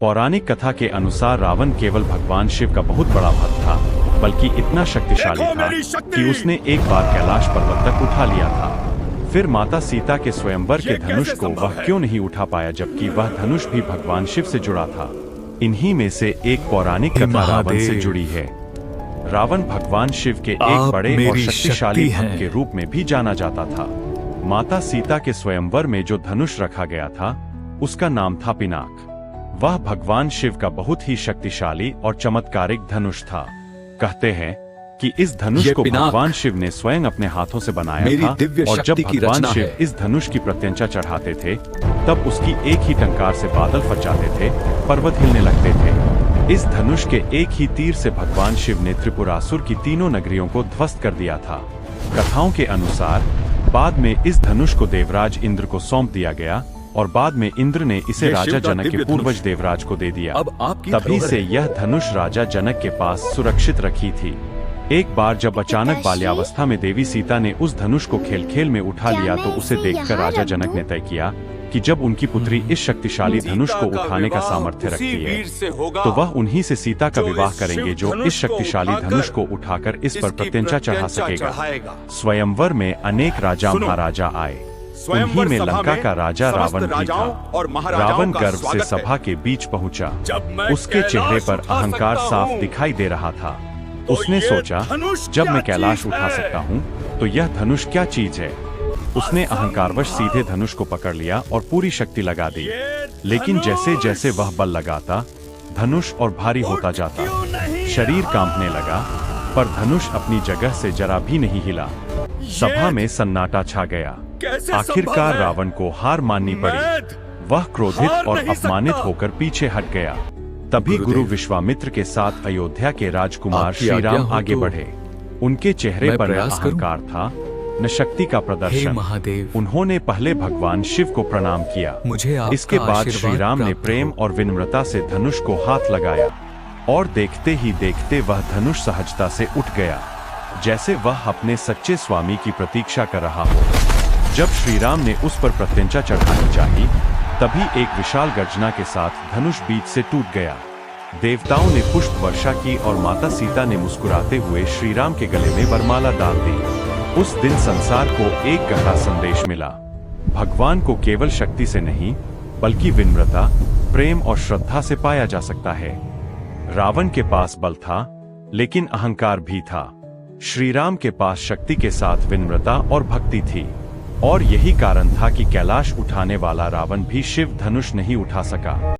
पौराणिक कथा के अनुसार रावण केवल भगवान शिव का बहुत बड़ा भक्त था, बल्कि इतना शक्तिशाली था कि उसने एक बार कैलाश पर्वत तक उठा लिया था। फिर माता सीता के स्वयंवर के धनुष को वह क्यों नहीं उठा पाया, जबकि वह धनुष भी भगवान शिव से जुड़ा था। इन्हीं में से एक पौराणिक कथा रावण से जुड़ी है। रावण भगवान शिव के एक बड़े और शक्तिशाली भक्त के रूप में भी जाना जाता था। माता सीता के स्वयंवर में जो धनुष रखा गया था उसका नाम था पिनाक। वह भगवान शिव का बहुत ही शक्तिशाली और चमत्कारिक धनुष था। कहते हैं कि इस धनुष को भगवान शिव ने स्वयं अपने हाथों से बनाया था, और जब भगवान शिव इस धनुष की प्रत्यंचा चढ़ाते थे तब उसकी एक ही टंकार से बादल फट जाते थे, पर्वत हिलने लगते थे। इस धनुष के एक ही तीर से भगवान शिव ने त्रिपुरासुर की तीनों नगरियों को ध्वस्त कर दिया था। कथाओं के अनुसार बाद में इस धनुष को देवराज इंद्र को सौंप दिया गया, और बाद में इंद्र ने इसे राजा जनक के पूर्वज देवराज को दे दिया। तभी से यह धनुष राजा जनक के पास सुरक्षित रखी थी। एक बार जब अचानक बाल्यावस्था में देवी सीता ने उस धनुष को खेल खेल में उठा लिया तो उसे देखकर राजा जनक ने तय किया कि जब उनकी पुत्री इस शक्तिशाली धनुष को उठाने का सामर्थ्य रखती है तो वह उन्हीं से सीता का विवाह करेंगे, जो इस शक्तिशाली धनुष को उठाकर इस पर प्रत्यंचा चढ़ा सकेगा। स्वयंवर में अनेक राजा महाराजा आए। उन्हीं में लंका का राजा रावण भी था। रावण गर्व से सभा के बीच पहुंचा। उसके चेहरे पर अहंकार साफ दिखाई दे रहा था। उसने सोचा, जब मैं कैलाश उठा सकता हूं, तो यह धनुष क्या चीज है। उसने अहंकारवश सीधे धनुष को पकड़ लिया और पूरी शक्ति लगा दी। लेकिन जैसे जैसे वह बल लगाता, धनुष और भारी होता जाता। शरीर कांपने लगा, पर धनुष अपनी जगह से जरा भी नहीं हिला। सभा में सन्नाटा छा गया। आखिरकार रावण को हार माननी पड़ी। वह क्रोधित और अपमानित होकर पीछे हट गया। तभी गुरु विश्वामित्र के साथ अयोध्या के राजकुमार श्री राम आगे बढ़े। उनके चेहरे पर न अहंकार था, न शक्ति का प्रदर्शन। उन्होंने पहले भगवान शिव को प्रणाम किया। इसके बाद श्री राम ने प्रेम और विनम्रता से धनुष को हाथ लगाया, और देखते ही देखते वह धनुष सहजता से उठ गया, जैसे वह अपने सच्चे स्वामी की प्रतीक्षा कर रहा हो। जब श्री राम ने उस पर प्रत्यंचा चढ़ानी चाहिए, तभी एक विशाल गर्जना के साथ धनुष बीच से टूट गया। देवताओं ने पुष्प वर्षा की और माता सीता ने मुस्कुराते हुए श्री राम के गले में वरमाला डाल दी। उस दिन संसार को एक गहरा संदेश मिला। भगवान को केवल शक्ति से नहीं, बल्कि विनम्रता, प्रेम और श्रद्धा से पाया जा सकता है। रावण के पास बल था, लेकिन अहंकार भी था। श्री राम के पास शक्ति के साथ विनम्रता और भक्ति थी, और यही कारण था कि कैलाश उठाने वाला रावण भी शिव धनुष नहीं उठा सका।